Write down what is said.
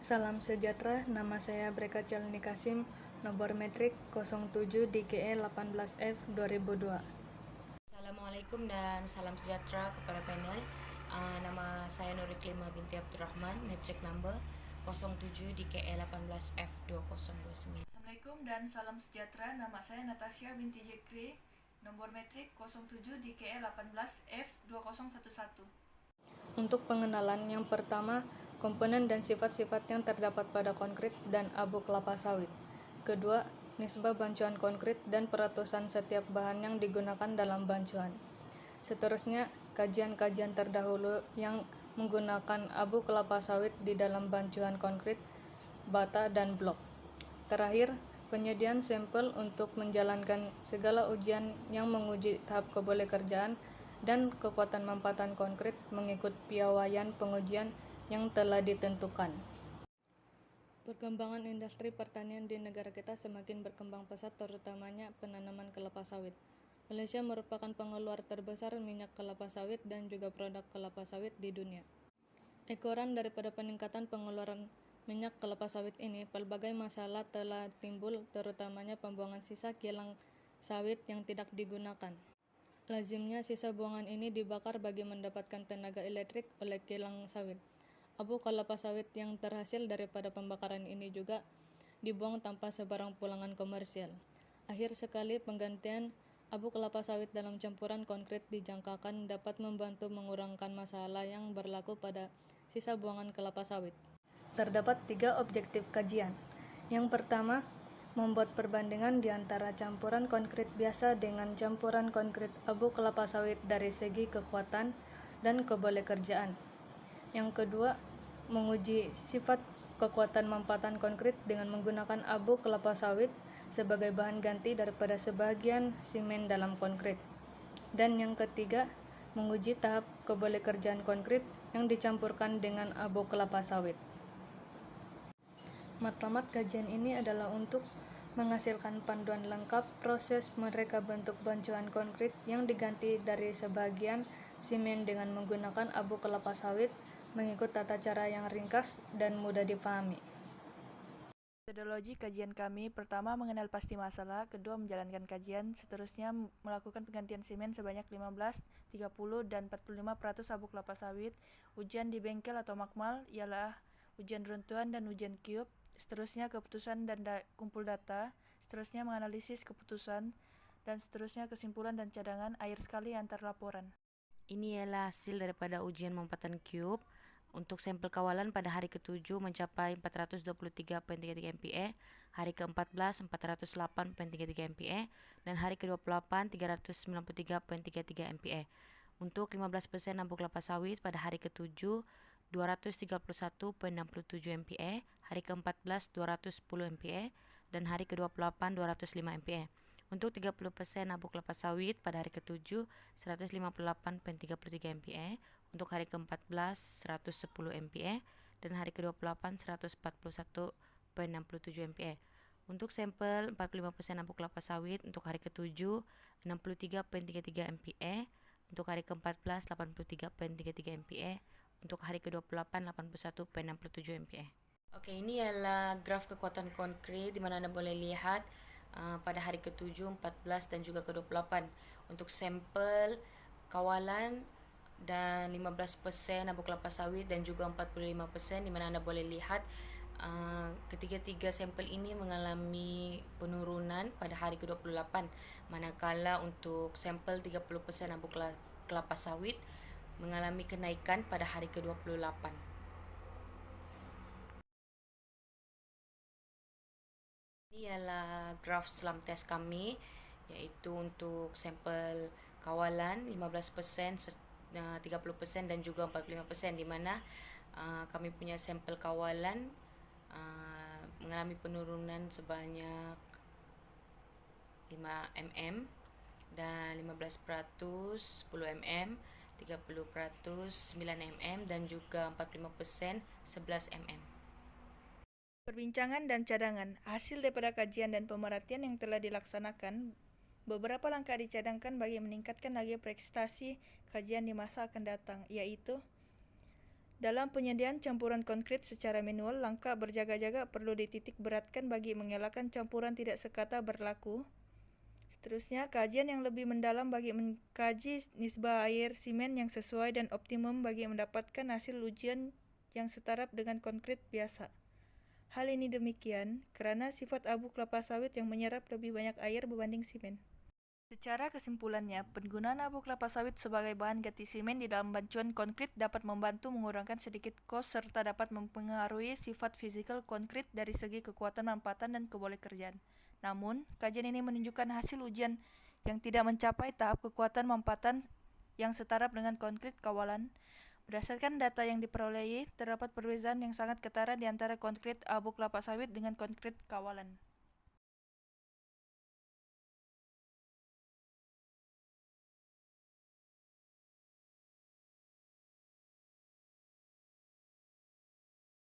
Salam sejahtera, nama saya Breka Chalni Kasim, nomor metrik 07 DKE 18F 2002. Assalamualaikum dan salam sejahtera kepada panel. Nama saya Nur Iklima binti Abdurrahman, metrik number 07 DKE 18F 2029. Assalamualaikum dan salam sejahtera. Nama saya Natasha binti Jekri, nomor metrik 07 DKE 18F 2011. Untuk pengenalan yang pertama, komponen dan sifat-sifat yang terdapat pada konkrit dan abu kelapa sawit. Kedua, nisbah bancuan konkrit dan peratusan setiap bahan yang digunakan dalam bancuan. Seterusnya, kajian-kajian terdahulu yang menggunakan abu kelapa sawit di dalam bancuan konkrit, bata, dan blok. Terakhir, penyediaan sampel untuk menjalankan segala ujian yang menguji tahap kebolehkerjaan dan kekuatan mampatan konkrit mengikut piawaian pengujian yang telah ditentukan. Perkembangan industri pertanian di negara kita semakin berkembang pesat, terutamanya penanaman kelapa sawit. Malaysia merupakan pengeluar terbesar minyak kelapa sawit dan juga produk kelapa sawit di dunia. Ekoran daripada peningkatan pengeluaran minyak kelapa sawit ini, pelbagai masalah telah timbul, terutamanya pembuangan sisa kilang sawit yang tidak digunakan. Lazimnya sisa buangan ini dibakar bagi mendapatkan tenaga elektrik oleh kilang sawit. Abu kelapa sawit yang terhasil daripada pembakaran ini juga dibuang tanpa sebarang pulangan komersial. Akhir sekali, penggantian abu kelapa sawit dalam campuran konkrit dijangkakan dapat membantu mengurangkan masalah yang berlaku pada sisa buangan kelapa sawit. Terdapat 3 objektif kajian. Yang pertama, membuat perbandingan di antara campuran konkrit biasa dengan campuran konkrit abu kelapa sawit dari segi kekuatan dan kebolehkerjaan. Yang kedua, menguji sifat kekuatan mampatan konkrit dengan menggunakan abu kelapa sawit sebagai bahan ganti daripada sebagian simen dalam konkrit. Dan yang ketiga, menguji tahap kebolehkerjaan konkrit yang dicampurkan dengan abu kelapa sawit. Matlamat kajian ini adalah untuk menghasilkan panduan lengkap proses mereka bentuk bancuan konkrit yang diganti dari sebagian simen dengan menggunakan abu kelapa sawit mengikut tata cara yang ringkas dan mudah dipahami. Metodologi kajian kami: pertama, mengenal pasti masalah; kedua, menjalankan kajian; seterusnya melakukan penggantian simen sebanyak 15, 30, dan 45% abu kelapa sawit. Ujian di bengkel atau makmal ialah ujian runtuhan dan ujian cube. Seterusnya keputusan dan kumpul data, seterusnya menganalisis keputusan, dan seterusnya kesimpulan dan cadangan. Akhir sekali antar laporan. Ini ialah hasil daripada ujian mampatan cube. Untuk sampel kawalan pada hari ke-7 mencapai 423.33 MPa, hari ke-14 408.33 MPa, dan hari ke-28 393.33 MPa. Untuk 15% abu kelapa sawit pada hari ke-7 231.67 MPa, hari ke-14 210 MPa, dan hari ke-28 205 MPa. Untuk 30% abu kelapa sawit pada hari ke-7 158.33 MPa, untuk hari ke-14 110 MPa, dan hari ke-28 141.67 MPa. Untuk sampel 45% abu kelapa sawit untuk hari ke-7 63.33 MPa, untuk hari ke-14 83.33 MPa, untuk hari ke-28 81.67 MPa. Oke, ini ialah graf kekuatan konkrit di mana Anda boleh lihat pada hari ke-7, 14 dan juga ke-28 untuk sampel kawalan dan 15% abu kelapa sawit dan juga 45% di mana Anda boleh lihat ketiga-tiga sampel ini mengalami penurunan pada hari ke-28, manakala untuk sampel 30% abu kelapa sawit mengalami kenaikan pada hari ke-28. Ini ialah graf selam tes kami, iaitu untuk sampel kawalan 15%, 30% dan juga 45%, di mana kami punya sampel kawalan mengalami penurunan sebanyak 5 mm dan 15% 10 mm, 30% 9 mm dan juga 45% 11 mm. Perbincangan dan cadangan. Hasil daripada kajian dan pemerhatian yang telah dilaksanakan, beberapa langkah dicadangkan bagi meningkatkan lagi prestasi kajian di masa akan datang, yaitu Dalam penyediaan campuran konkrit secara manual, langkah berjaga-jaga perlu dititik beratkan bagi mengelakkan campuran tidak sekata berlaku. Seterusnya, kajian yang lebih mendalam bagi mengkaji nisbah air simen yang sesuai dan optimum bagi mendapatkan hasil ujian yang setaraf dengan konkrit biasa. Hal ini demikian karena sifat abu kelapa sawit yang menyerap lebih banyak air berbanding simen. Secara kesimpulannya, penggunaan abu kelapa sawit sebagai bahan ganti simen di dalam bancuan konkrit dapat membantu mengurangkan sedikit kos serta dapat mempengaruhi sifat fisikal konkrit dari segi kekuatan manfaatan dan kebolehkerjaan. Namun, kajian ini menunjukkan hasil ujian yang tidak mencapai tahap kekuatan manfaatan yang setaraf dengan konkrit kawalan. Berdasarkan data yang diperolehi, terdapat perbedaan yang sangat ketara di antara konkrit abu kelapa sawit dengan konkrit kawalan.